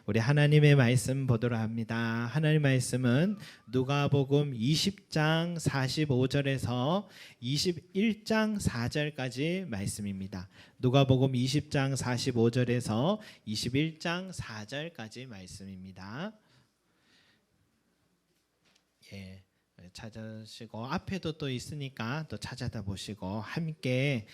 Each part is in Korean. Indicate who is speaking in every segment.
Speaker 1: 우리 하나님의 말씀 보도록 합니다. 하나님의 말씀은 누가복음 20장 45절에서 21장 4절까지 말씀입니다. 누가복음 20장 45절에서 21장 4절까지 말씀입니다. 찾으시고 앞에도 또 있으니까 또 찾아다 보시고 함께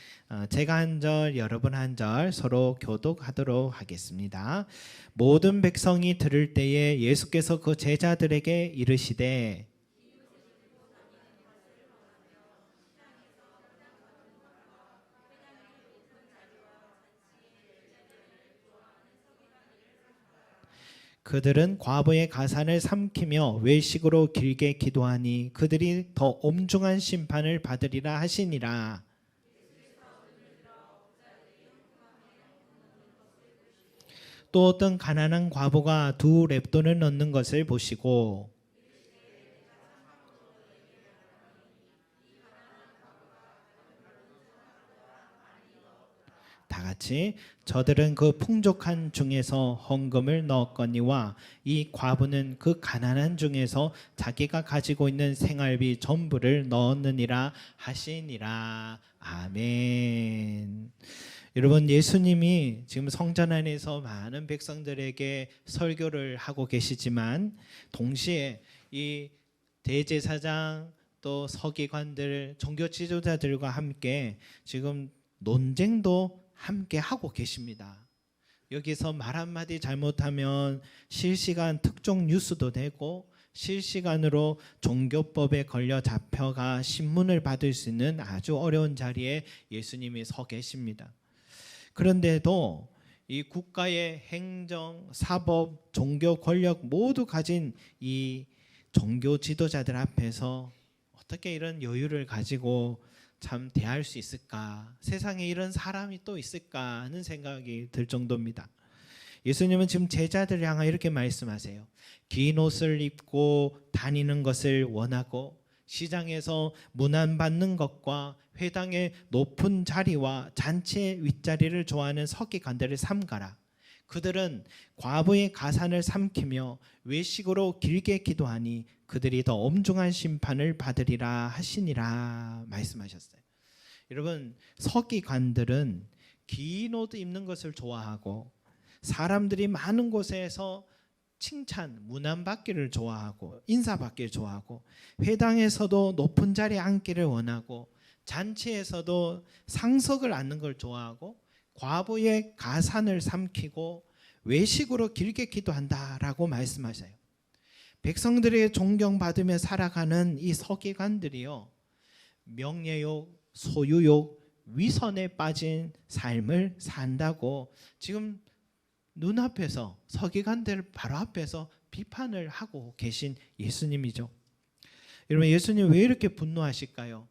Speaker 1: 제가 한 절 여러분 한 절 서로 교독하도록 하겠습니다. 모든 백성이 들을 때에 예수께서 그 제자들에게 이르시되 그들은 과부의 가산을 삼키며 외식으로 길게 기도하니 그들이 더 엄중한 심판을 받으리라 하시니라. 또 어떤 가난한 과부가 두 렙돈을 넣는 것을 보시고 다 같이 저들은 그 풍족한 중에서 헌금을 넣었거니와 이 과부는 그 가난한 중에서 자기가 가지고 있는 생활비 전부를 넣었느니라 하시니라. 아멘. 여러분, 예수님이 지금 성전 안에서 많은 백성들에게 설교를 하고 계시지만 동시에 이 대제사장 또 서기관들 종교 지도자들과 함께 지금 논쟁도 함께 하고 계십니다. 여기서 말 한마디 잘못하면 실시간 특종 뉴스도 되고 실시간으로 종교법에 걸려 잡혀가 신문을 받을 수 있는 아주 어려운 자리에 예수님이 서 계십니다. 그런데도 이 국가의 행정, 사법, 종교 권력 모두 가진 이 종교 지도자들 앞에서 어떻게 이런 여유를 가지고 참 대할 수 있을까? 세상에 이런 사람이 또 있을까 하는 생각이 들 정도입니다. 예수님은 지금 제자들을 향하 이렇게 말씀하세요. 긴 옷을 입고 다니는 것을 원하고 시장에서 문안받는 것과 회당의 높은 자리와 잔치의 윗자리를 좋아하는 서기관들을 삼가라. 그들은 과부의 가산을 삼키며 외식으로 길게 기도하니 그들이 더 엄중한 심판을 받으리라 하시니라 말씀하셨어요. 여러분, 서기관들은 긴 옷 입는 것을 좋아하고 사람들이 많은 곳에서 칭찬, 문안받기를 좋아하고 인사받기를 좋아하고 회당에서도 높은 자리에 앉기를 원하고 잔치에서도 상석을 앉는 걸 좋아하고 과부의 가산을 삼키고 외식으로 길게 기도한다라고 말씀하셔요. 백성들에게 존경받으며 살아가는 이 서기관들이요, 명예욕, 소유욕, 위선에 빠진 삶을 산다고 지금 눈앞에서 서기관들 바로 앞에서 비판을 하고 계신 예수님이죠. 여러분, 예수님 왜 이렇게 분노하실까요?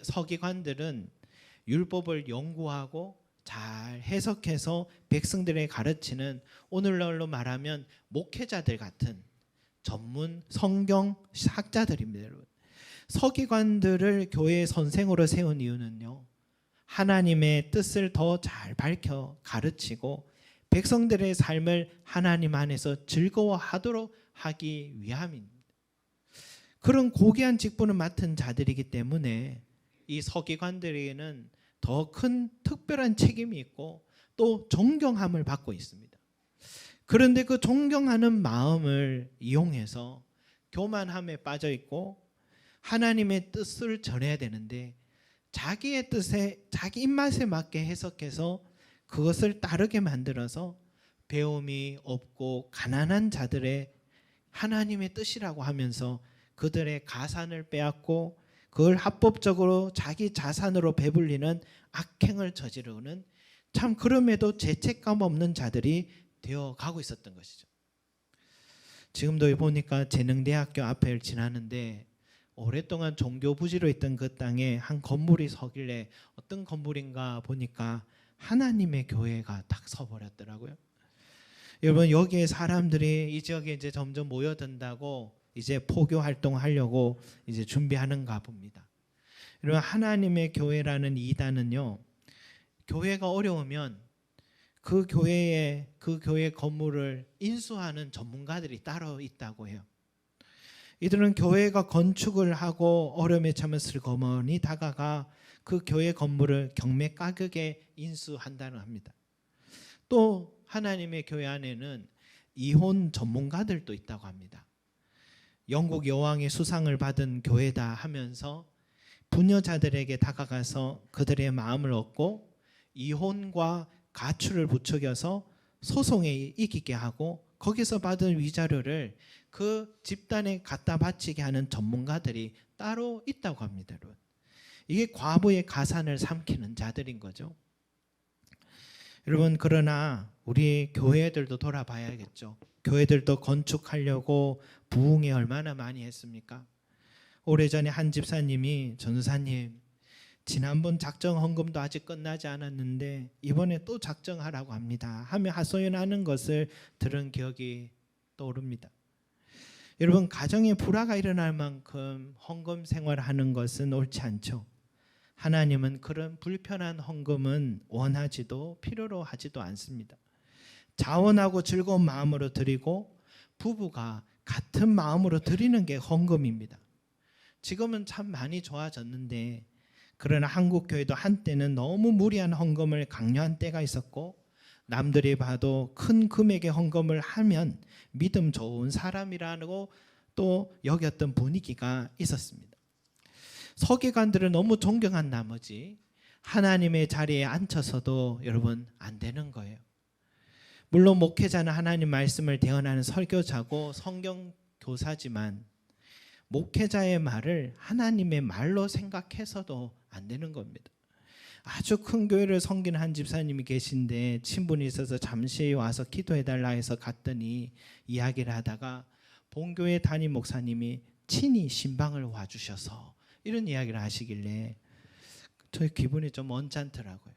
Speaker 1: 서기관들은 율법을 연구하고 잘 해석해서 백성들에게 가르치는, 오늘날로 말하면 목회자들 같은 전문 성경 학자들입니다. 여러분, 서기관들을 교회의 선생으로 세운 이유는요, 하나님의 뜻을 더 잘 밝혀 가르치고 백성들의 삶을 하나님 안에서 즐거워하도록 하기 위함입니다. 그런 고귀한 직분을 맡은 자들이기 때문에 이 서기관들에게는 더 큰 특별한 책임이 있고 또 존경함을 받고 있습니다. 그런데 그 존경하는 마음을 이용해서 교만함에 빠져 있고 하나님의 뜻을 전해야 되는데 자기의 뜻에, 자기 입맛에 맞게 해석해서 그것을 따르게 만들어서 배움이 없고 가난한 자들의 하나님의 뜻이라고 하면서 그들의 가산을 빼앗고 그걸 합법적으로 자기 자산으로 배불리는 악행을 저지르는, 참 그럼에도 죄책감 없는 자들이 되어가고 있었던 것이죠. 지금도 보니까 재능대학교 앞을 지나는데 오랫동안 종교 부지로 있던 그 땅에 한 건물이 서길래 어떤 건물인가 보니까 하나님의 교회가 딱 서버렸더라고요. 여러분, 여기에 사람들이 이 지역에 이제 점점 모여든다고 이제 포교 활동하려고 이제 준비하는가 봅니다. 여러분, 하나님의 교회라는 이단은요, 교회가 어려우면 그 교회 건물을 인수하는 전문가들이 따로 있다고 해요. 이들은 교회가 건축을 하고 어려움에 처하면 슬그머니 다가가 그 교회 건물을 경매 가격에 인수한다는 합니다. 또 하나님의 교회 안에는 이혼 전문가들도 있다고 합니다. 영국 여왕의 수상을 받은 교회다 하면서 부녀자들에게 다가가서 그들의 마음을 얻고 이혼과 가출을 부추겨서 소송에 이기게 하고 거기서 받은 위자료를 그 집단에 갖다 바치게 하는 전문가들이 따로 있다고 합니다. 여러분. 이게 과부의 가산을 삼키는 자들인 거죠. 여러분, 그러나 우리 교회들도 돌아봐야겠죠. 교회들도 건축하려고 부흥에 얼마나 많이 했습니까? 오래전에 한 집사님이 전사님, 지난번 작정 헌금도 아직 끝나지 않았는데 이번에 또 작정하라고 합니다 하며 하소연하는 것을 들은 기억이 떠오릅니다. 여러분, 가정에 불화가 일어날 만큼 헌금 생활하는 것은 옳지 않죠. 하나님은 그런 불편한 헌금은 원하지도 필요로 하지도 않습니다. 자원하고 즐거운 마음으로 드리고 부부가 같은 마음으로 드리는 게 헌금입니다. 지금은 참 많이 좋아졌는데 그러나 한국 교회도 한때는 너무 무리한 헌금을 강요한 때가 있었고 남들이 봐도 큰 금액의 헌금을 하면 믿음 좋은 사람이라고 또 여겼던 분위기가 있었습니다. 서기관들을 너무 존경한 나머지 하나님의 자리에 앉혀서도 여러분 안 되는 거예요. 물론 목회자는 하나님 말씀을 대언하는 설교자고 성경 교사지만 목회자의 말을 하나님의 말로 생각해서도 안 되는 겁니다. 아주 큰 교회를 섬기는 한 집사님이 계신데 친분이 있어서 잠시 와서 기도해달라 해서 갔더니 이야기를 하다가 본교회 담임 목사님이 친히 신방을 와주셔서 이런 이야기를 하시길래 저희 기분이 좀 언짢더라고요.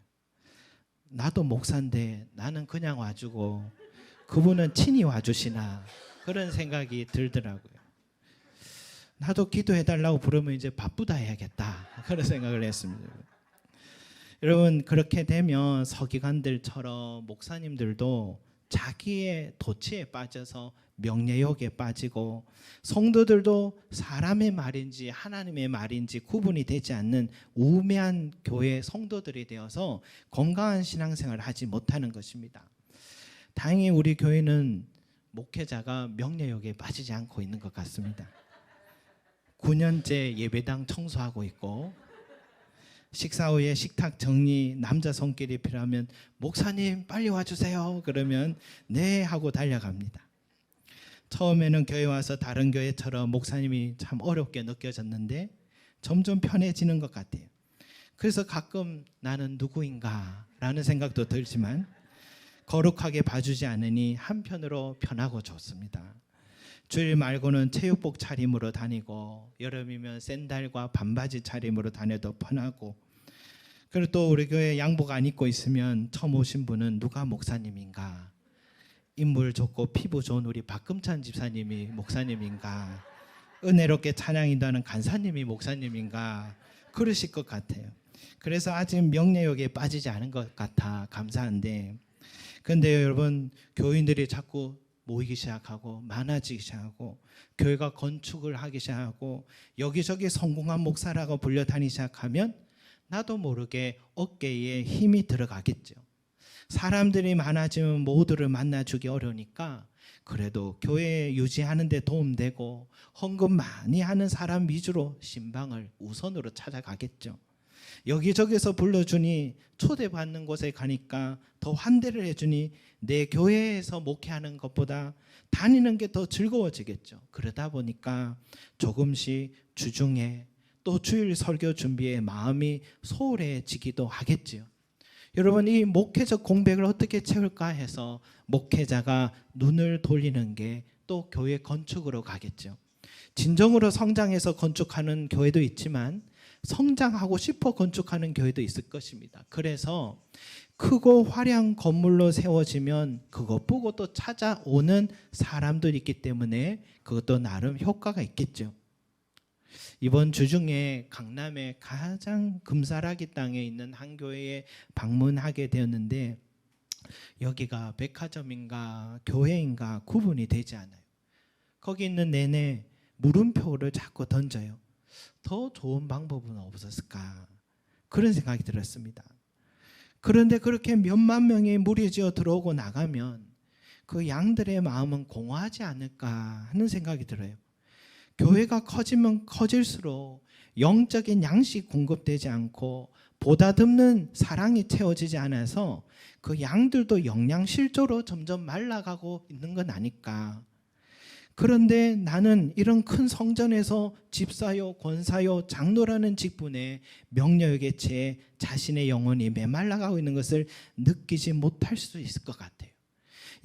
Speaker 1: 나도 목사인데 나는 그냥 와주고 그분은 친히 와주시나 그런 생각이 들더라고요. 나도 기도해달라고 부르면 이제 바쁘다 해야겠다 그런 생각을 했습니다. 여러분, 그렇게 되면 서기관들처럼 목사님들도 자기의 도취에 빠져서 명예욕에 빠지고 성도들도 사람의 말인지 하나님의 말인지 구분이 되지 않는 우매한 교회 성도들이 되어서 건강한 신앙생활을 하지 못하는 것입니다. 다행히 우리 교회는 목회자가 명예욕에 빠지지 않고 있는 것 같습니다. 9년째 예배당 청소하고 있고 식사 후에 식탁 정리 남자 손길이 필요하면 목사님 빨리 와주세요 그러면 네 하고 달려갑니다. 처음에는 교회 와서 다른 교회처럼 목사님이 참 어렵게 느껴졌는데 점점 편해지는 것 같아요. 그래서 가끔 나는 누구인가 라는 생각도 들지만 거룩하게 봐주지 않으니 한편으로 편하고 좋습니다. 주일 말고는 체육복 차림으로 다니고 여름이면 샌들과 반바지 차림으로 다녀도 편하고 그리고 또 우리 교회 양복 안 입고 있으면 처음 오신 분은 누가 목사님인가, 인물 좋고 피부 좋은 우리 박금찬 집사님이 목사님인가, 은혜롭게 찬양인도하는 간사님이 목사님인가 그러실 것 같아요. 그래서 아직 명예욕에 빠지지 않은 것 같아 감사한데 그런데 여러분 교인들이 자꾸 모이기 시작하고 많아지기 시작하고 교회가 건축을 하기 시작하고 여기저기 성공한 목사라고 불려다니기 시작하면 나도 모르게 어깨에 힘이 들어가겠죠. 사람들이 많아지면 모두를 만나주기 어려우니까 그래도 교회 유지하는 데 도움되고 헌금 많이 하는 사람 위주로 신방을 우선으로 찾아가겠죠. 여기저기서 불러주니 초대받는 곳에 가니까 더 환대를 해주니 내 교회에서 목회하는 것보다 다니는 게 더 즐거워지겠죠. 그러다 보니까 조금씩 주중에 또 주일 설교 준비에 마음이 소홀해지기도 하겠지요. 여러분, 이 목회적 공백을 어떻게 채울까 해서 목회자가 눈을 돌리는 게 또 교회 건축으로 가겠죠. 진정으로 성장해서 건축하는 교회도 있지만 성장하고 싶어 건축하는 교회도 있을 것입니다. 그래서 크고 화려한 건물로 세워지면 그것 보고 또 찾아오는 사람들이 있기 때문에 그것도 나름 효과가 있겠죠. 이번 주 중에 강남의 가장 금사라기 땅에 있는 한 교회에 방문하게 되었는데 여기가 백화점인가 교회인가 구분이 되지 않아요. 거기 있는 내내 물음표를 자꾸 던져요. 더 좋은 방법은 없었을까? 그런 생각이 들었습니다. 그런데 그렇게 몇만 명이 무리지어 들어오고 나가면 그 양들의 마음은 공허하지 않을까 하는 생각이 들어요. 교회가 커지면 커질수록 영적인 양식이 공급되지 않고 보다듬는 사랑이 채워지지 않아서 그 양들도 영양실조로 점점 말라가고 있는 건 아닐까. 그런데 나는 이런 큰 성전에서 집사요, 권사요, 장로라는 직분에 명령에 채 자신의 영혼이 메말라가고 있는 것을 느끼지 못할 수 있을 것 같아요.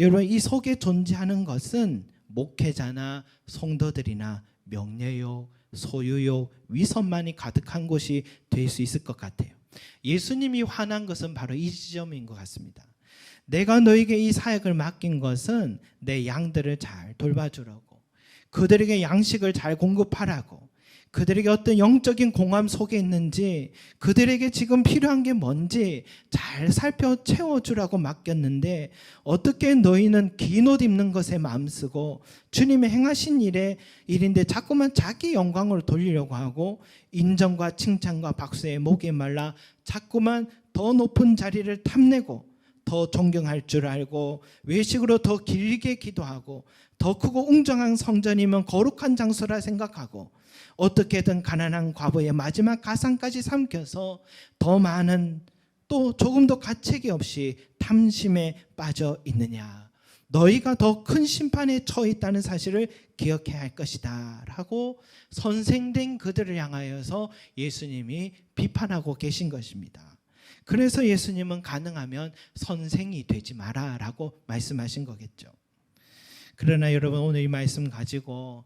Speaker 1: 여러분, 이 속에 존재하는 것은 목회자나 성도들이나 명예요, 소유요, 위선만이 가득한 곳이 될 수 있을 것 같아요. 예수님이 화난 것은 바로 이 지점인 것 같습니다. 내가 너에게 이 사역을 맡긴 것은 내 양들을 잘 돌봐주라고, 그들에게 양식을 잘 공급하라고, 그들에게 어떤 영적인 공허함 속에 있는지, 그들에게 지금 필요한 게 뭔지 잘 살펴 채워주라고 맡겼는데, 어떻게 너희는 긴 옷 입는 것에 마음 쓰고 주님의 행하신 일인데 자꾸만 자기 영광으로 돌리려고 하고, 인정과 칭찬과 박수에 목이 말라 자꾸만 더 높은 자리를 탐내고, 더 존경할 줄 알고, 외식으로 더 길게 기도하고, 더 크고 웅장한 성전이면 거룩한 장소라 생각하고, 어떻게든 가난한 과부의 마지막 가상까지 삼켜서 더 많은, 또 조금도 가책이 없이 탐심에 빠져 있느냐. 너희가 더 큰 심판에 처해 있다는 사실을 기억해야 할 것이다 라고 선생된 그들을 향하여서 예수님이 비판하고 계신 것입니다. 그래서 예수님은 가능하면 선생이 되지 마라 라고 말씀하신 거겠죠. 그러나 여러분, 오늘 이 말씀 가지고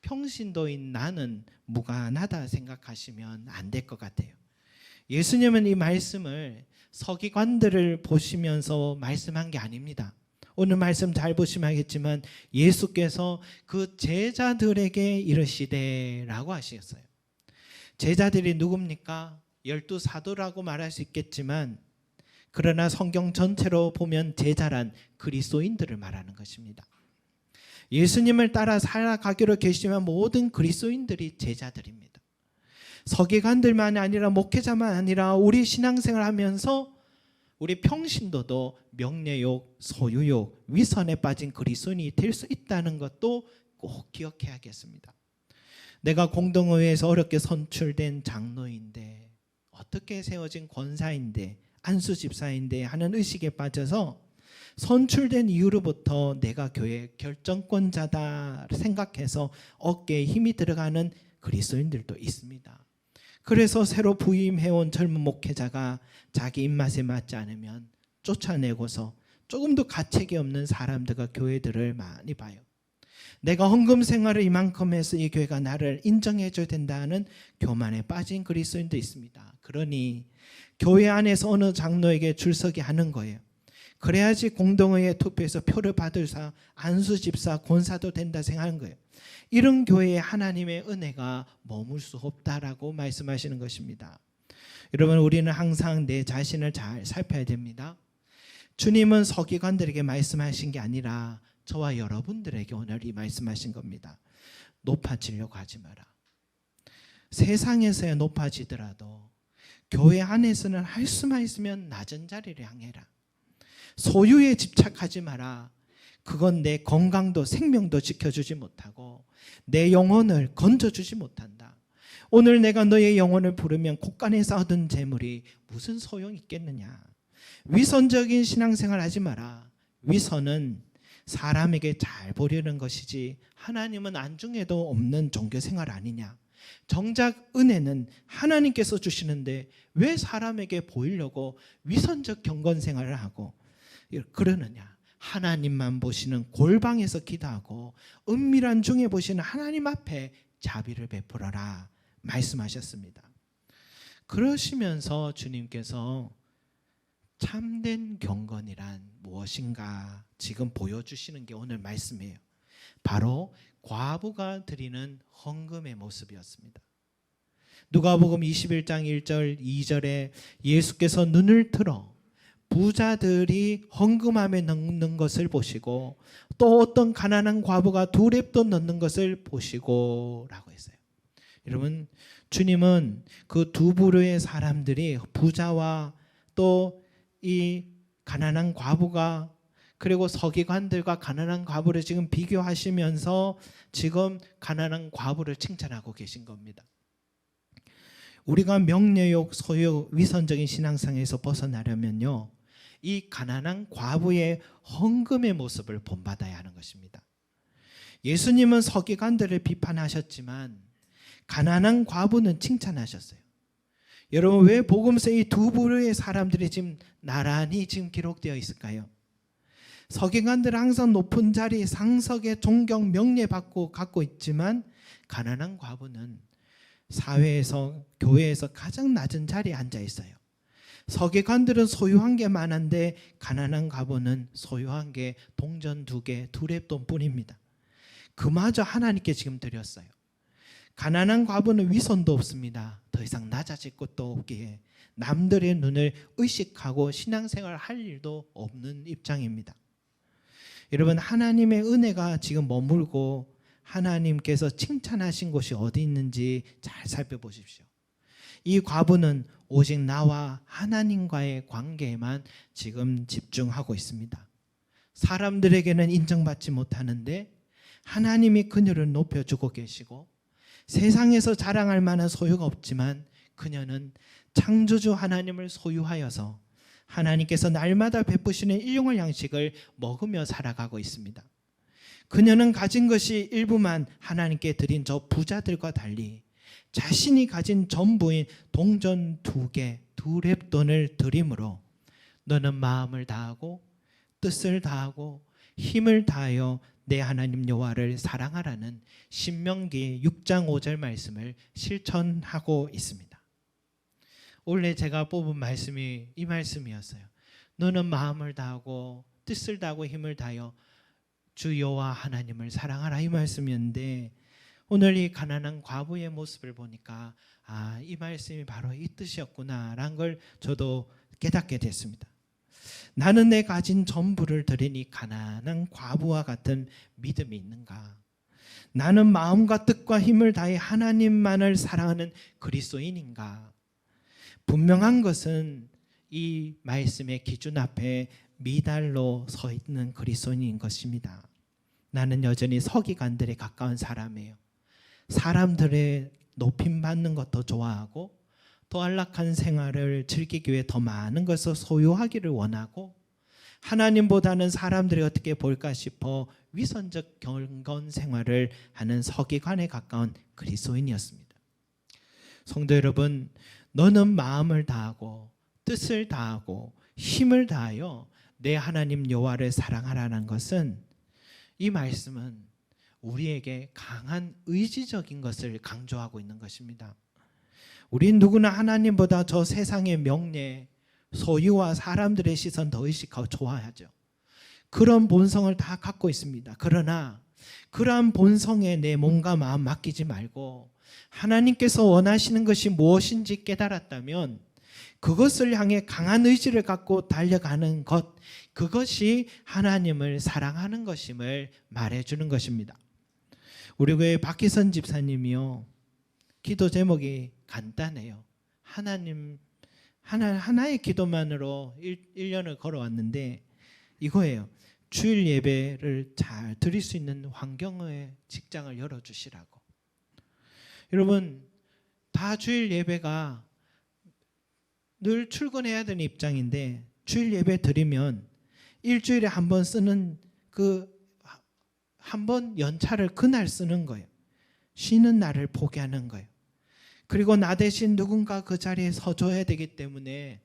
Speaker 1: 평신도인 나는 무관하다 생각하시면 안 될 것 같아요. 예수님은 이 말씀을 서기관들을 보시면서 말씀한 게 아닙니다. 오늘 말씀 잘 보시면 알겠지만 예수께서 그 제자들에게 이르시되 라고 하셨어요. 제자들이 누굽니까? 12사도라고 말할 수 있겠지만, 그러나 성경 전체로 보면 제자란 그리스도인들을 말하는 것입니다. 예수님을 따라 살아가기로 결심한 모든 그리스도인들이 제자들입니다. 서기관들만 아니라 목회자만 아니라 우리 신앙생활 하면서 우리 평신도도 명예욕, 소유욕, 위선에 빠진 그리스도인이 될 수 있다는 것도 꼭 기억해야겠습니다. 내가 공동의회에서 어렵게 선출된 장로인데, 어떻게 세워진 권사인데, 안수 집사인데 하는 의식에 빠져서 선출된 이후로부터 내가 교회 결정권자다 생각해서 어깨에 힘이 들어가는 그리스도인들도 있습니다. 그래서 새로 부임해온 젊은 목회자가 자기 입맛에 맞지 않으면 쫓아내고서 조금도 가책이 없는 사람들과 교회들을 많이 봐요. 내가 헌금 생활을 이만큼 해서 이 교회가 나를 인정해 줘야 된다는 교만에 빠진 그리스도인도 있습니다. 그러니 교회 안에서 어느 장로에게 줄서기 하는 거예요. 그래야지 공동의회 투표에서 표를 받을사 안수 집사 권사도 된다 생각하는 거예요. 이런 교회에 하나님의 은혜가 머물 수 없다라고 말씀하시는 것입니다. 여러분, 우리는 항상 내 자신을 잘 살펴야 됩니다. 주님은 서기관들에게 말씀하신 게 아니라 저와 여러분들에게 오늘 이 말씀하신 겁니다. 높아지려고 하지 마라. 세상에서야 높아지더라도 교회 안에서는 할 수만 있으면 낮은 자리를 향해라. 소유에 집착하지 마라. 그건 내 건강도 생명도 지켜주지 못하고 내 영혼을 건져주지 못한다. 오늘 내가 너의 영혼을 부르면 곳간에서 얻은 재물이 무슨 소용이 있겠느냐. 위선적인 신앙생활 하지 마라. 위선은 사람에게 잘 보려는 것이지 하나님은 안중에도 없는 종교생활 아니냐. 정작 은혜는 하나님께서 주시는데 왜 사람에게 보이려고 위선적 경건생활을 하고 그러느냐. 하나님만 보시는 골방에서 기도하고 은밀한 중에 보시는 하나님 앞에 자비를 베풀어라 말씀하셨습니다. 그러시면서 주님께서 참된 경건이란 무엇인가 지금 보여주시는 게 오늘 말씀이에요. 바로 과부가 드리는 헌금의 모습이었습니다. 누가복음 21장 1절 2절에 예수께서 눈을 들어 부자들이 헌금함에 넣는 것을 보시고 또 어떤 가난한 과부가 두 랩돈 넣는 것을 보시고 라고 했어요. 여러분, 주님은 그 두 부류의 사람들이 부자와 또 이 가난한 과부가 그리고 서기관들과 가난한 과부를 지금 비교하시면서 지금 가난한 과부를 칭찬하고 계신 겁니다. 우리가 명예욕, 소욕, 위선적인 신앙상에서 벗어나려면요, 이 가난한 과부의 헌금의 모습을 본받아야 하는 것입니다. 예수님은 서기관들을 비판하셨지만 가난한 과부는 칭찬하셨어요. 여러분, 왜 복음서에 이 두 부류의 사람들이 지금 나란히 지금 기록되어 있을까요? 서기관들은 항상 높은 자리, 상석에 존경, 명예받고 갖고 있지만 가난한 과부는 사회에서, 교회에서 가장 낮은 자리에 앉아 있어요. 서기관들은 소유한 게 많은데 가난한 과부는 소유한 게 동전 2개, 2랩돈 뿐입니다. 그마저 하나님께 지금 드렸어요. 가난한 과부는 위선도 없습니다. 더 이상 낮아질 것도 없기에 남들의 눈을 의식하고 신앙생활을 할 일도 없는 입장입니다. 여러분, 하나님의 은혜가 지금 머물고 하나님께서 칭찬하신 곳이 어디 있는지 잘 살펴보십시오. 이 과부는 오직 나와 하나님과의 관계에만 지금 집중하고 있습니다. 사람들에게는 인정받지 못하는데 하나님이 그녀를 높여주고 계시고 세상에서 자랑할 만한 소유가 없지만 그녀는 창조주 하나님을 소유하여서 하나님께서 날마다 베푸시는 일용할 양식을 먹으며 살아가고 있습니다. 그녀는 가진 것이 일부만 하나님께 드린 저 부자들과 달리 자신이 가진 전부인 동전 2개, 2랩돈을 드림으로 너는 마음을 다하고 뜻을 다하고 힘을 다하여 내 하나님 여호와를 사랑하라는 신명기 6장 5절 말씀을 실천하고 있습니다. 원래 제가 뽑은 말씀이 이 말씀이었어요. 너는 마음을 다하고 뜻을 다하고 힘을 다하여 주 여호와 하나님을 사랑하라, 이 말씀이었는데 오늘 이 가난한 과부의 모습을 보니까 이 말씀이 바로 이 뜻이었구나라는 걸 저도 깨닫게 됐습니다. 나는 내 가진 전부를 드리니 가난한 과부와 같은 믿음이 있는가? 나는 마음과 뜻과 힘을 다해 하나님만을 사랑하는 그리스도인인가? 분명한 것은 이 말씀의 기준 앞에 미달로 서 있는 그리스도인인 것입니다. 나는 여전히 서기관들에 가까운 사람이에요. 사람들의 높임받는 것도 좋아하고 또 안락한 생활을 즐기기 위해 더 많은 것을 소유하기를 원하고 하나님보다는 사람들이 어떻게 볼까 싶어 위선적 경건 생활을 하는 서기관에 가까운 그리스도인이었습니다. 성도 여러분, 너는 마음을 다하고 뜻을 다하고 힘을 다하여 내 하나님 여호와를 사랑하라는 것은, 이 말씀은 우리에게 강한 의지적인 것을 강조하고 있는 것입니다. 우린 누구나 하나님보다 저 세상의 명예, 소유와 사람들의 시선 더 의식하고 좋아하죠. 그런 본성을 다 갖고 있습니다. 그러나 그러한 본성에 내 몸과 마음 맡기지 말고 하나님께서 원하시는 것이 무엇인지 깨달았다면 그것을 향해 강한 의지를 갖고 달려가는 것, 그것이 하나님을 사랑하는 것임을 말해주는 것입니다. 우리 교회 박희선 집사님이요, 기도 제목이 간단해요. 하나의 기도만으로 1년을 걸어왔는데 이거예요. 주일 예배를 잘 드릴 수 있는 환경의 직장을 열어주시라고. 여러분, 다 주일 예배가 늘 출근해야 되는 입장인데 주일 예배 드리면 일주일에 한 번 쓰는 한 번 연차를 그날 쓰는 거예요. 쉬는 날을 포기하는 거예요. 그리고 나 대신 누군가 그 자리에 서줘야 되기 때문에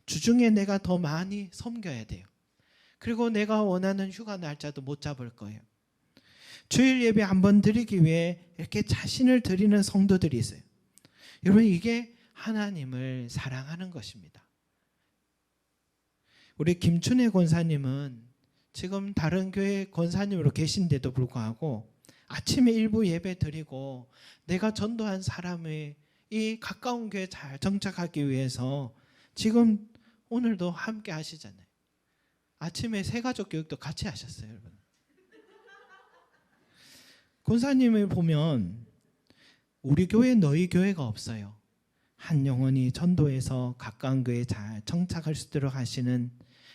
Speaker 1: 주중에 내가 더 많이 섬겨야 돼요. 그리고 내가 원하는 휴가 날짜도 못 잡을 거예요. 주일 예배 한 번 드리기 위해 이렇게 자신을 드리는 성도들이 있어요. 여러분, 이게 하나님을 사랑하는 것입니다. 우리 김춘혜 권사님은 지금 다른 교회 권사님으로 계신데도 불구하고 아침에 일부 예배 드리고 내가 전도한 사람의 이 가까운 교회에 잘 정착하기 위해서 지금 오늘도 함께 하시잖아요. 아침에 새가족 교육도 같이 하셨어요, 여러분. 권사님을 보면 우리 교회 너희 교회가 없어요. 한 영혼이 전도해서 가까운 교회에 잘 정착할 수 있도록 하시는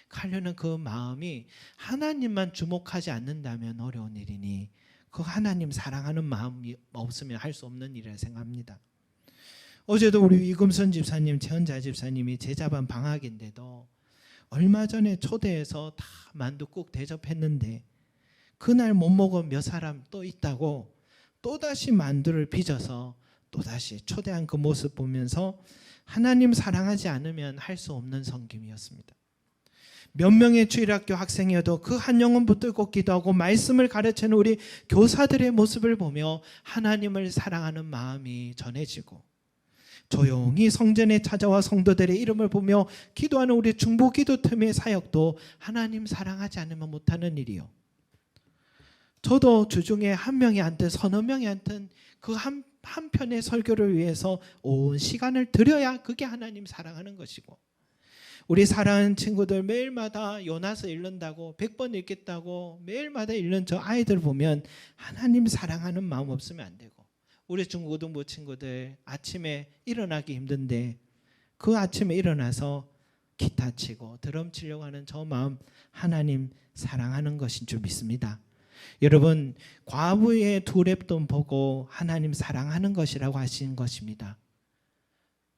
Speaker 1: 하려는 그 마음이 하나님만 주목하지 않는다면 어려운 일이니 그 하나님 사랑하는 마음이 없으면 할 수 없는 일이라 생각합니다. 어제도 우리 이금선 집사님, 최은자 집사님이 제자반 방학인데도 얼마 전에 초대해서 다 만둣국 대접했는데 그날 못 먹은 몇 사람 또 있다고 또다시 만두를 빚어서 또다시 초대한 그 모습 보면서 하나님 사랑하지 않으면 할 수 없는 섬김이었습니다. 몇 명의 주일학교 학생이어도 그 한 영혼 붙들고 기도하고 말씀을 가르치는 우리 교사들의 모습을 보며 하나님을 사랑하는 마음이 전해지고, 조용히 성전에 찾아와 성도들의 이름을 보며 기도하는 우리 중보기도팀의 사역도 하나님 사랑하지 않으면 못하는 일이요. 저도 주중에 한 명이 앉든 서너 명이 앉든 그 한 편의 설교를 위해서 온 시간을 들여야 그게 하나님 사랑하는 것이고, 우리 사랑하는 친구들 매일마다 요나서 읽는다고 100번 읽겠다고 매일마다 읽는 저 아이들 보면 하나님 사랑하는 마음 없으면 안 되고, 우리 중고등부 친구들 아침에 일어나기 힘든데 그 아침에 일어나서 기타 치고 드럼 치려고 하는 저 마음 하나님 사랑하는 것인 줄 믿습니다. 여러분, 과부의 두 랩돈 보고 하나님 사랑하는 것이라고 하신 것입니다.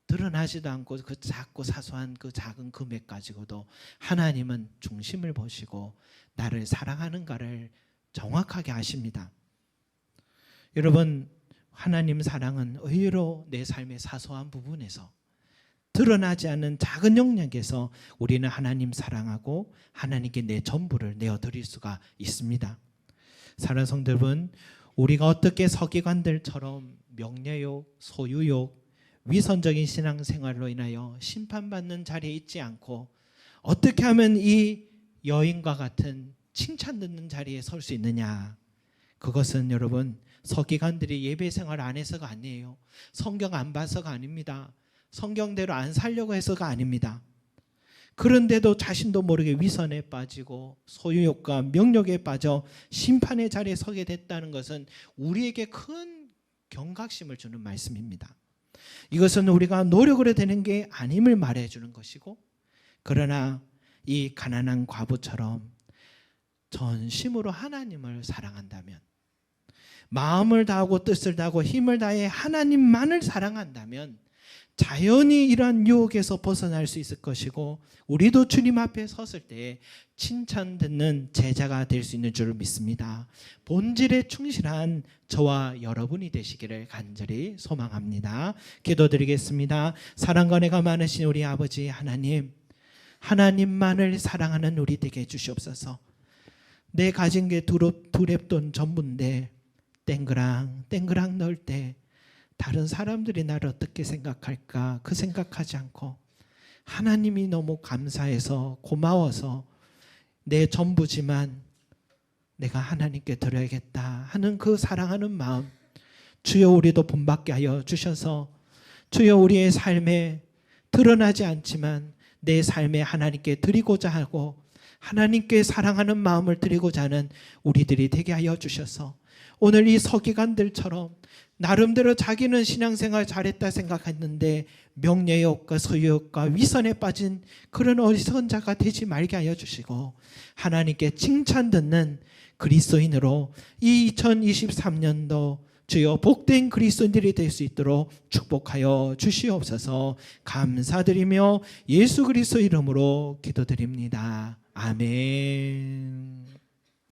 Speaker 1: 드러나지도 않고 그 작고 사소한 그 작은 금액 가지고도 하나님은 중심을 보시고 나를 사랑하는가를 정확하게 아십니다. 여러분, 하나님 사랑은 의외로 내 삶의 사소한 부분에서 드러나지 않는 작은 영역에서 우리는 하나님 사랑하고 하나님께 내 전부를 내어드릴 수가 있습니다. 사랑하는 성도 여러분, 우리가 어떻게 서기관들처럼 명예욕, 소유욕, 위선적인 신앙생활로 인하여 심판받는 자리에 있지 않고 어떻게 하면 이 여인과 같은 칭찬 듣는 자리에 설 수 있느냐? 그것은 여러분, 서기관들이 예배 생활 안 해서가 아니에요. 성경 안 봐서가 아닙니다. 성경대로 안 살려고 해서가 아닙니다. 그런데도 자신도 모르게 위선에 빠지고 소유욕과 명욕에 빠져 심판의 자리에 서게 됐다는 것은 우리에게 큰 경각심을 주는 말씀입니다. 이것은 우리가 노력으로 되는 게 아님을 말해주는 것이고, 그러나 이 가난한 과부처럼 전심으로 하나님을 사랑한다면, 마음을 다하고 뜻을 다하고 힘을 다해 하나님만을 사랑한다면 자연히 이러한 유혹에서 벗어날 수 있을 것이고, 우리도 주님 앞에 섰을 때 칭찬 듣는 제자가 될 수 있는 줄 믿습니다. 본질에 충실한 저와 여러분이 되시기를 간절히 소망합니다. 기도드리겠습니다. 사랑과 은혜가 많으신 우리 아버지 하나님, 하나님만을 사랑하는 우리 되게 해주시옵소서. 내 가진 게 두 랩돈 전부인데 땡그랑 넣을 때 다른 사람들이 나를 어떻게 생각할까 그 생각하지 않고 하나님이 너무 감사해서 고마워서 내 전부지만 내가 하나님께 드려야겠다 하는 그 사랑하는 마음, 주여 우리도 본받게 하여 주셔서 주여 우리의 삶에 드러나지 않지만 내 삶에 하나님께 드리고자 하고 하나님께 사랑하는 마음을 드리고자 하는 우리들이 되게 하여 주셔서 오늘 이 서기관들처럼 나름대로 자기는 신앙생활 잘했다 생각했는데 명예욕과 소유욕과 위선에 빠진 그런 어리석은 자가 되지 말게 하여 주시고 하나님께 칭찬 듣는 그리스도인으로 이 2023년도 주여 복된 그리스도인들이 될 수 있도록 축복하여 주시옵소서. 감사드리며 예수 그리스도 이름으로 기도드립니다. 아멘.